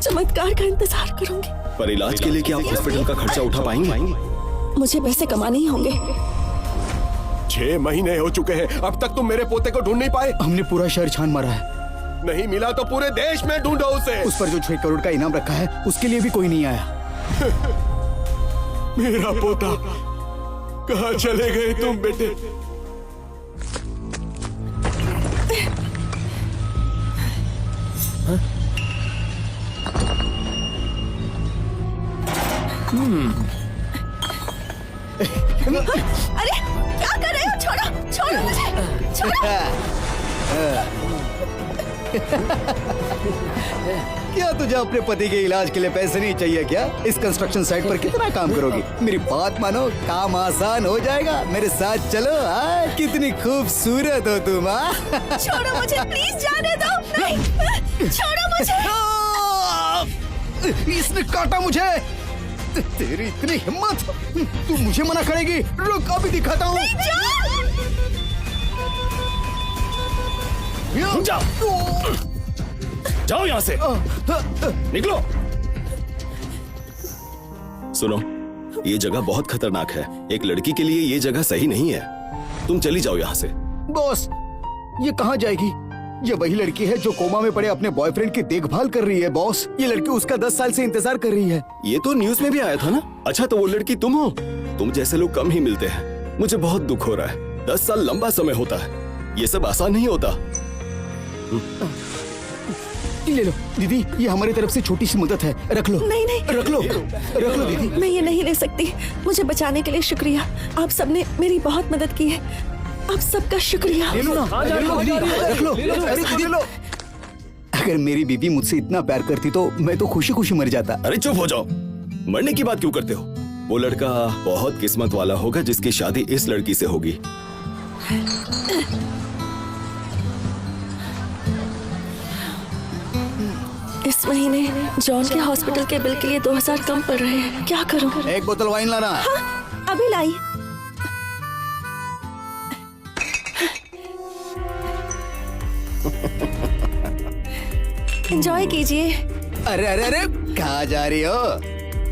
चमत्कार का इंतजार करूंगी। पर इलाज के लिए क्या आप हॉस्पिटल का खर्चा उठा पाएंगे? मुझे पैसे कमाने ही होंगे। 6 महीने हो चुके हैं, अब तक तुम मेरे पोते को ढूंढ नहीं पाए। हमने पूरा शहर छान मारा है। नहीं मिला तो पूरे देश में ढूंढो उसे। उस पर जो 6 करोड़ का इनाम रखा है उसके लिए भी कोई नहीं आया। मेरा पोता कहाँ चले गए तुम बेटे? अरे क्या कर रहे हो? छोड़ो छोड़ो मुझे, छोड़ो। क्या तुझे अपने पति के इलाज के लिए पैसे नहीं चाहिए क्या? इस कंस्ट्रक्शन साइट पर कितना काम करोगी? मेरी बात मानो, काम आसान हो जाएगा। मेरे साथ चलो। कितनी खूबसूरत हो तुम। छोड़ो मुझे, प्लीज जाने दो। नहीं, छोड़ो मुझे। इसने काटा मुझे। तेरी इतनी हिम्मत, तू मुझे मना करेगी? रुक, अभी दिखाता हूँ। जाओ, जाओ यहाँ से, निकलो। सुनो, ये जगह बहुत खतरनाक है। एक लड़की के लिए ये जगह सही नहीं है। तुम चली जाओ यहाँ से। बॉस, ये कहाँ जाएगी? ये वही लड़की है जो कोमा में पड़े अपने बॉयफ्रेंड की देखभाल कर रही है। बॉस, ये लड़की उसका 10 साल से इंतजार कर रही है। ये तो न्यूज में भी आया था ना। अच्छा, तो वो लड़की तुम हो? तुम जैसे लोग कम ही मिलते हैं। मुझे बहुत दुख हो रहा है। 10 साल लंबा समय होता है, ये सब आसान नहीं होता। ले लो दीदी, ये हमारी तरफ से छोटी सी मदद है। रख लो। नहीं नहीं, रख लो, रख लो दीदी। मैं ये नहीं ले सकती। मुझे बचाने के लिए शुक्रिया। आप सबने मेरी बहुत मदद की है। आप सबका शुक्रिया। ले लो ना, ले लो दीदी, रख लो। अरे दीदी लो। अगर मेरी बीबी मुझसे इतना प्यार करती तो मैं तो खुशी खुशी मर जाता। अरे चुप हो जाओ, मरने की बात क्यों करते हो? वो लड़का बहुत किस्मत वाला होगा जिसकी शादी इस लड़की से होगी। इस महीने जॉन के हॉस्पिटल के बिल के लिए 2000 कम पड़ रहे हैं। क्या करूं? एक बोतल वाइन लाना। हाँ, अभी लाई। एंजॉय कीजिए। अरे अरे अरे, कहाँ जा रही हो?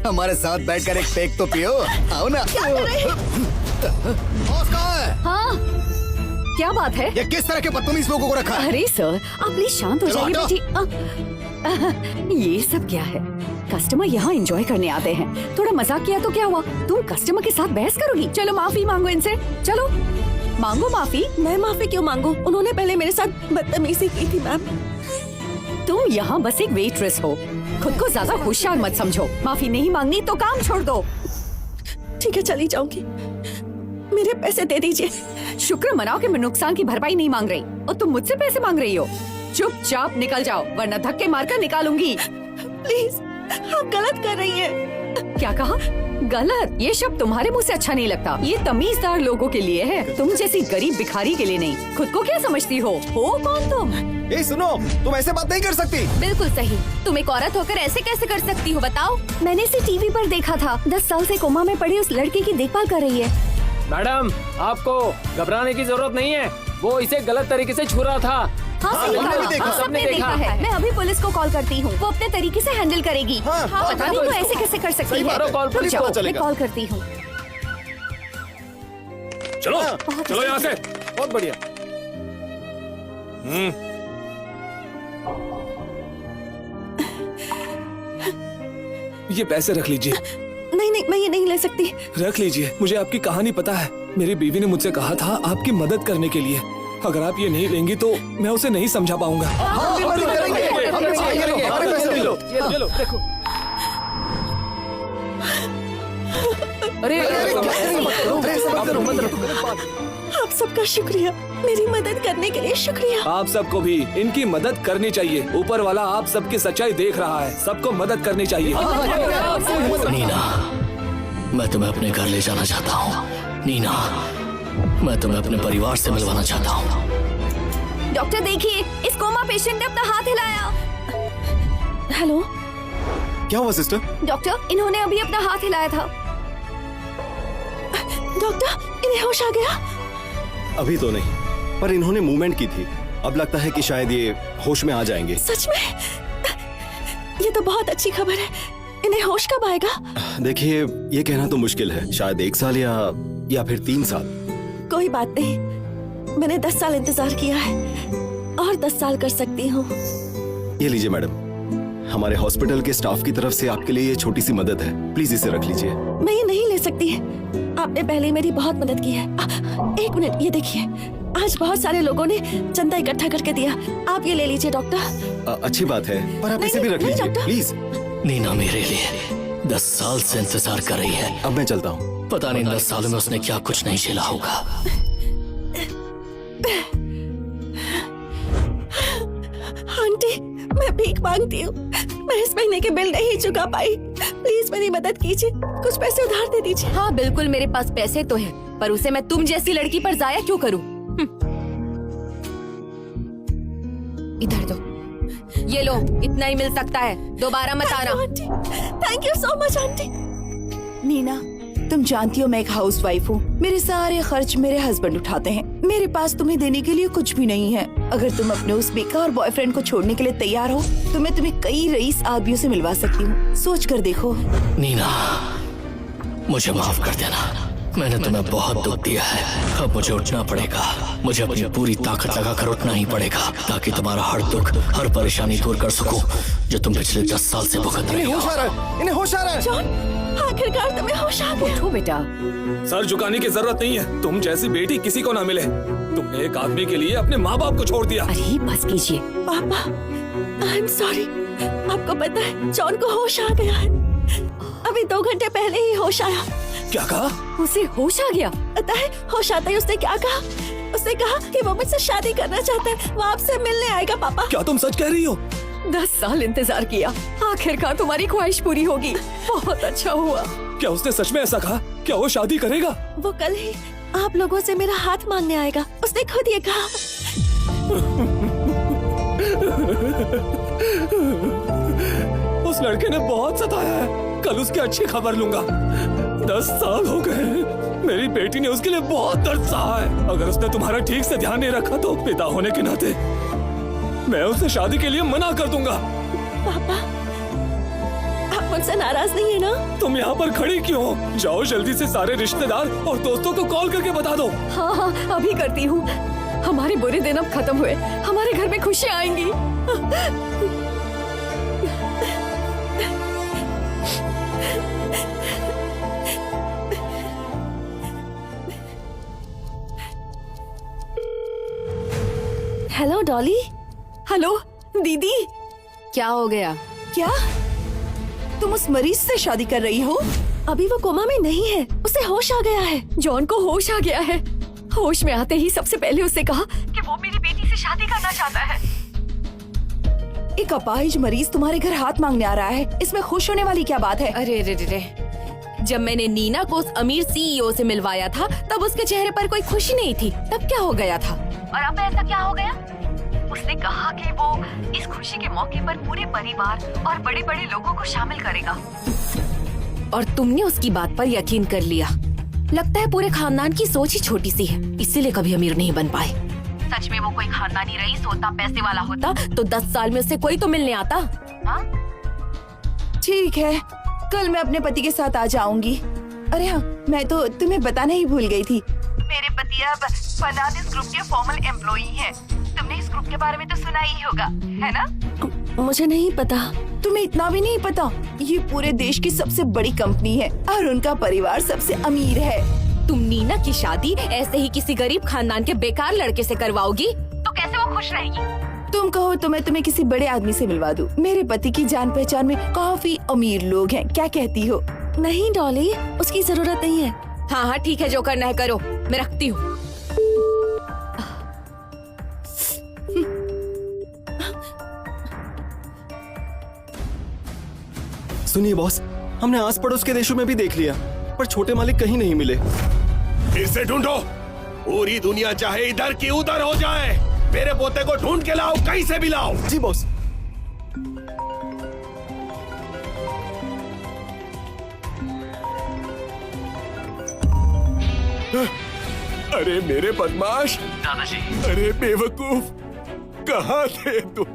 हमारे साथ बैठकर एक पेक तो पियो। आओ ना। बॉस कहाँ है? हाँ, क्या बात है? ये किस तरह के बदतमीज लोगों को रखा है? अरे सर, आप प्लीज शांत हो जाइए बेटी। ये सब क्या है? कस्टमर यहाँ एंजॉय करने आते हैं। थोड़ा मजाक किया तो क्या हुआ? तुम कस्टमर के साथ बहस करोगी? चलो माफी मांगो इनसे। चलो मांगो माफी। मैं माफी क्यों मांगू? उन्होंने पहले मेरे साथ बदतमीजी की थी मैम। तुम यहाँ बस एक वेट्रेस हो, खुद को ज्यादा होशियार मत समझो। माफी नहीं मांगनी तो काम छोड़ दो। ठीक है, चली जाऊंगी। मेरे पैसे दे दीजिए। शुक्र मनाओ कि मैं नुकसान की भरपाई नहीं मांग रही और तुम मुझसे पैसे मांग रही हो। चुपचाप निकल जाओ वरना धक्के मारकर निकालूंगी। प्लीज, आप गलत कर रही हैं। क्या कहा? गलत? ये शब्द तुम्हारे मुंह से अच्छा नहीं लगता। ये तमीजदार लोगों के लिए है, तुम जैसी गरीब भिखारी के लिए नहीं। खुद को क्या समझती हो कौन तुम? ए सुनो, तुम ऐसे बात नहीं कर सकती। बिल्कुल सही। तुम एक औरत होकर ऐसे कैसे कर सकती हो बताओ? मैंने इसे टीवी पर देखा था। 10 साल से कोमा में पड़ी उस लड़की की देखभाल कर रही है। मैडम, आपको घबराने की जरूरत नहीं है। वो इसे गलत तरीके से छू रहा था। हाँ, सही हमने भी कहा। देखा। हम सबने देखा है। मैं अभी पुलिस को कॉल करती हूँ, वो अपने तरीके से हैंडल करेगी। पता नहीं वो ऐसे कैसे कर सकती है। मारो कॉल, पुलिस को मैं कॉल करती हूँ। चलो चलो यहाँ से। बहुत बढ़िया। ये पैसे रख लीजिए। नहीं नहीं, मैं ये नहीं ले सकती। रख लीजिए, मुझे आपकी कहानी पता है। मेरी बीवी ने मुझसे कहा था आपकी मदद करने के लिए। अगर आप ये नहीं लेंगी तो मैं उसे नहीं समझा पाऊंगा। ये लो, देखो। अरे आप सबका शुक्रिया, मेरी मदद करने के लिए शुक्रिया। आप सबको भी इनकी मदद करनी चाहिए। ऊपर वाला आप सबकी सच्चाई देख रहा है। सबको मदद करनी चाहिए। नीना, मैं तुम्हें अपने घर ले जाना चाहता हूँ। नीना, मैं तुम्हें अपने परिवार से मिलवाना चाहता हूँ। डॉक्टर देखिए, इस कोमा पेशेंट ने अपना हाथ हिलाया। हेलो क्या हुआ सिस्टर? डॉक्टर, इन्होंने अभी अपना हाथ हिलाया था। डॉक्टर, इन्हें होश आ गया? अभी तो नहीं, पर इन्होंने मूवमेंट की थी। अब लगता है कि शायद ये होश में आ जाएंगे। सच में? ये तो बहुत अच्छी खबर है। इन्हें होश कब आएगा? देखिए, ये कहना तो मुश्किल है। शायद 1 साल या फिर 3 साल। कोई बात नहीं, मैंने 10 साल इंतजार किया है और 10 साल कर सकती हूँ। ये लीजिए मैडम, हमारे हॉस्पिटल के स्टाफ की तरफ से आपके लिए ये छोटी सी मदद है। प्लीज इसे रख लीजिए। मैं ये नहीं ले सकती। आपने पहले मेरी बहुत मदद की है। 1 मिनट, ये देखिए, आज बहुत सारे लोगों ने चंदा इकट्ठा करके दिया। आप ये ले लीजिए डॉक्टर। अच्छी बात है, पर आप नहीं, इसे भी रख नहीं, लीजिए डॉक्टर। प्लीज। नीना मेरे लिए 10 साल से इंतजार कर रही है। अब मैं चलता हूँ। पता नहीं 10 सालों में उसने क्या कुछ नहीं झेला होगा। आंटी, मैं भीख मांगती हूँ। मैं इस महीने के बिल नहीं चुका पाई। प्लीज मेरी मदद कीजिए, कुछ पैसे उधार दे दीजिए। हाँ बिल्कुल, मेरे पास पैसे तो है, पर उसे मैं तुम जैसी लड़की पर जाया क्यों करूँ? इधर दो, ये लो, इतना ही मिल सकता है, दोबारा मत आना। Aunty, thank you so much aunty. Neena, तुम जानती हो मैं एक हाउसवाइफ हूँ। मेरे सारे खर्च मेरे हस्बैंड उठाते हैं। मेरे पास तुम्हें देने के लिए कुछ भी नहीं है। अगर तुम अपने उस बेकार बॉयफ्रेंड को छोड़ने के लिए तैयार हो तो मैं तुम्हें कई रईस आदमियों से मिलवा सकती हूँ। सोच कर देखो। नीना, मुझे माफ कर देना। मैंने तुम्हें बहुत दुख दिया है। अब मुझे उठना पड़ेगा। मुझे अपनी पूरी ताकत लगाकर उठना ही पड़ेगा ताकि तुम्हारा हर दुख, हर परेशानी दूर कर सकूं जो तुम पिछले 10 साल से भुगत रही हो। इन्हें होश आ रहा है। जॉन, आखिरकार तुम्हें होश आ गया। उठो बेटा। सर झुकाने की जरूरत नहीं है। तुम जैसी बेटी किसी को ना मिले। तुमने एक आदमी के लिए अपने माँ बाप को छोड़ दिया। अरे बस कीजिए। पापा, आई एम सॉरी। आपको पता है, जॉन को होश आ गया है। अभी 2 घंटे पहले ही होश आया। क्या कहा? उसे होश आ गया? पता है होश आता ही उसने क्या कहा? उसने कहा कि वो मुझसे शादी करना चाहता है, वो आपसे मिलने आएगा। पापा, क्या तुम सच कह रही हो? 10 साल इंतजार किया, आखिरकार तुम्हारी ख्वाहिश पूरी होगी। बहुत अच्छा हुआ। क्या उसने सच में ऐसा कहा? क्या वो शादी करेगा? वो कल ही आप लोगों से मेरा हाथ मांगने आएगा। उसने खुद ये कहा। उस लड़के ने बहुत सताया है। कल उसकी अच्छी खबर लूंगा। 10 साल हो गए। मेरी बेटी ने उसके लिए बहुत दर्द सहा है। अगर उसने तुम्हारा ठीक से ध्यान नहीं रखा तो पिता होने के नाते मैं उसे शादी के लिए मना कर दूंगा। पापा, आप मुझसे नाराज नहीं है ना? तुम यहाँ पर खड़ी क्यों हो? जाओ जल्दी से सारे रिश्तेदार और दोस्तों को कॉल करके बता दो। हाँ हाँ, अभी करती हूँ। हमारे बुरे दिन अब खत्म हुए, हमारे घर में खुशियाँ आएंगी। हेलो डॉली। हेलो दीदी, क्या हो गया? क्या तुम उस मरीज से शादी कर रही हो? अभी वो कोमा में नहीं है, उसे होश आ गया है। जॉन को होश आ गया है। होश में आते ही सबसे पहले उसने कहा कि वो मेरी बेटी से शादी करना चाहता है। एक अपाहिज मरीज तुम्हारे घर हाथ मांगने आ रहा है, इसमें खुश होने वाली क्या बात है? अरे रे रे रे, जब मैंने नीना को उस अमीर सीईओ से मिलवाया था तब उसके चेहरे पर कोई खुशी नहीं थी। तब क्या हो गया था? और अब ऐसा क्या हो गया? उसने कहा कि वो इस खुशी के मौके पर पूरे परिवार और बड़े बड़े लोगों को शामिल करेगा। और तुमने उसकी बात पर यकीन कर लिया। लगता है पूरे खानदान की सोच ही छोटी सी है, इसीलिए कभी अमीर नहीं बन पाए। सच में वो कोई खानदानी रईस होता, पैसे वाला होता तो 10 साल में उससे कोई तो मिलने आता। हाँ? ठीक है, कल मैं अपने पति के साथ आ जाऊंगी। अरे हाँ, मैं तो तुम्हें बताना ही भूल गई थी। मेरे पति अब फनादिस ग्रुप के फॉर्मल एम्प्लॉई हैं। तुमने इस ग्रुप के बारे में तो सुना ही होगा, है ना? मुझे नहीं पता। तुम्हें इतना भी नहीं पता? ये पूरे देश की सबसे बड़ी कंपनी है और उनका परिवार सबसे अमीर है। तुम नीना की शादी ऐसे ही किसी गरीब खानदान के बेकार लड़के से करवाओगी तो कैसे वो खुश रहेगी? तुम कहो तो मैं तुम्हें किसी बड़े आदमी से मिलवा दूं। मेरे पति की जान पहचान में काफी अमीर लोग हैं, क्या कहती हो? नहीं डॉली, उसकी जरूरत नहीं है। हाँ हाँ ठीक है, जो करना है करो, मैं रखती हूँ। सुनिए बॉस, हमने आस पड़ोस के देशों में भी देख लिया, पर छोटे मालिक कहीं नहीं मिले। इसे ढूंढो। पूरी दुनिया चाहे इधर की उधर हो जाए, मेरे पोते को ढूंढ के लाओ, कहीं से भी लाओ। जी बॉस। अरे मेरे बदमाश, दादाजी, अरे बेवकूफ, कहाँ थे तुम?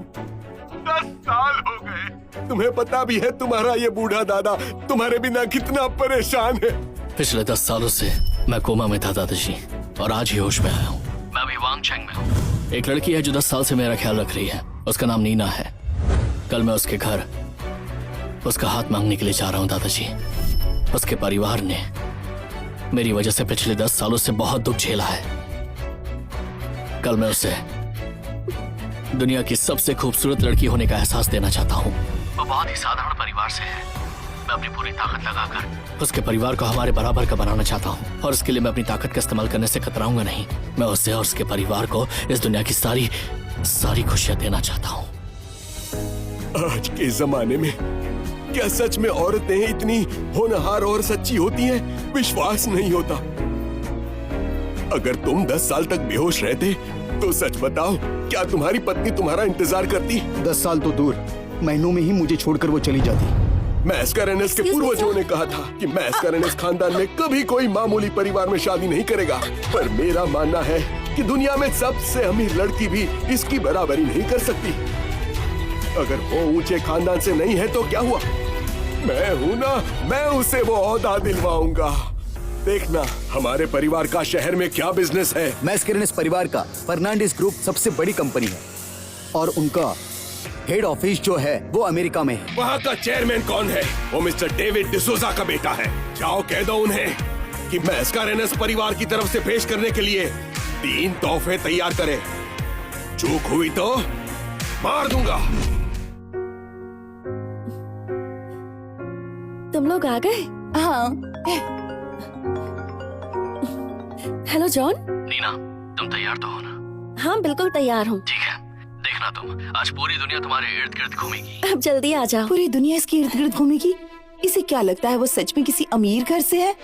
10 साल हो गए, तुम्हें पता भी है तुम्हारा ये बूढ़ा दादा तुम्हारे बिना कितना परेशान है। पिछले 10 सालों से मैं कोमा में था दादाजी, और आज ही होश में आया हूँ। मैं अभी वांगचैंग में हूँ। एक लड़की है जो 10 साल से मेरा ख्याल रख रही है। उसका नाम नीना है। कल मैं उसके घर उसका हाथ मांगने के लिए जा रहा हूँ दादाजी। उसके परिवार ने मेरी वजह से पिछले 10 सालों से बहुत दुख झेला है। कल मैं उसे दुनिया की सबसे खूबसूरत लड़की होने का एहसास देना चाहता हूँ। वो बहुत ही साधारण परिवार से है। मैं अपनी पूरी ताकत लगाकर उसके परिवार को हमारे बराबर का बनाना चाहता हूँ, और इसके लिए मैं अपनी ताकत का इस्तेमाल करने से कतराऊंगा नहीं। मैं उसे और उसके परिवार को इस दुनिया की सारी खुशियां देना चाहता हूँ। आज के जमाने में क्या सच में औरतें इतनी होनहार और सच्ची होती हैं? विश्वास नहीं होता। अगर तुम 10 साल तक बेहोश रहते तो सच बताओ, क्या तुम्हारी पत्नी तुम्हारा इंतजार करती? 10 साल तो दूर, महीनों में ही मुझे छोड़कर वो चली जाती। मैस्कारेनेस के पूर्वजों ने कहा था कि मैस्कारेनेस खानदान में कभी कोई मामूली परिवार में शादी नहीं करेगा, पर मेरा मानना है कि दुनिया में सबसे अमीर लड़की भी इसकी बराबरी नहीं कर सकती। अगर वो ऊंचे खानदान से नहीं है तो क्या हुआ? मैं हूं ना, मैं उसे वो ओहदा दिलवाऊंगा। देखना हमारे परिवार का शहर में क्या बिजनेस है। मैस्केरेनेस परिवार का फर्नांडिस ग्रुप सबसे बड़ी कंपनी है, और उनका हेड ऑफिस जो है वो अमेरिका में है। वहाँ का चेयरमैन कौन है? वो मिस्टर डेविड डिसोजा का बेटा है। जाओ कह दो उन्हें कि मैस्कारेनेस परिवार की तरफ से पेश करने के लिए 3 तोहफे तैयार करें। चूक हुई तो मार दूंगा। तुम लोग आ गए? हाँ, हेलो जॉन। नीना, तुम तैयार तो हो ना? हाँ बिल्कुल तैयार हूँ। ठीक है, देखना तुम, आज पूरी दुनिया तुम्हारे इर्द गिर्द घूमेगी। अब जल्दी आ जाओ। पूरी दुनिया इसके इर्द गिर्द घूमेगी। इसे क्या लगता है वो सच में किसी अमीर घर से है?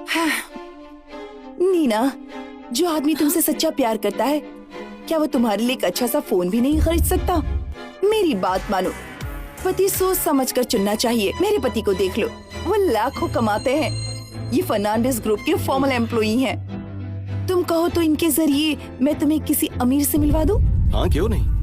हाँ। नीना, जो आदमी तुमसे सच्चा प्यार करता है, क्या वो तुम्हारे लिए एक अच्छा सा फोन भी नहीं खरीद सकता? मेरी बात मानो, पति सोच समझ कर चुनना चाहिए। मेरे पति को देख लो, वो लाखों कमाते हैं। ये फर्नांडिस ग्रुप के फॉर्मल एम्प्लॉई हैं। तुम कहो तो इनके जरिए मैं तुम्हें किसी अमीर से मिलवा दूं? हाँ क्यों नहीं।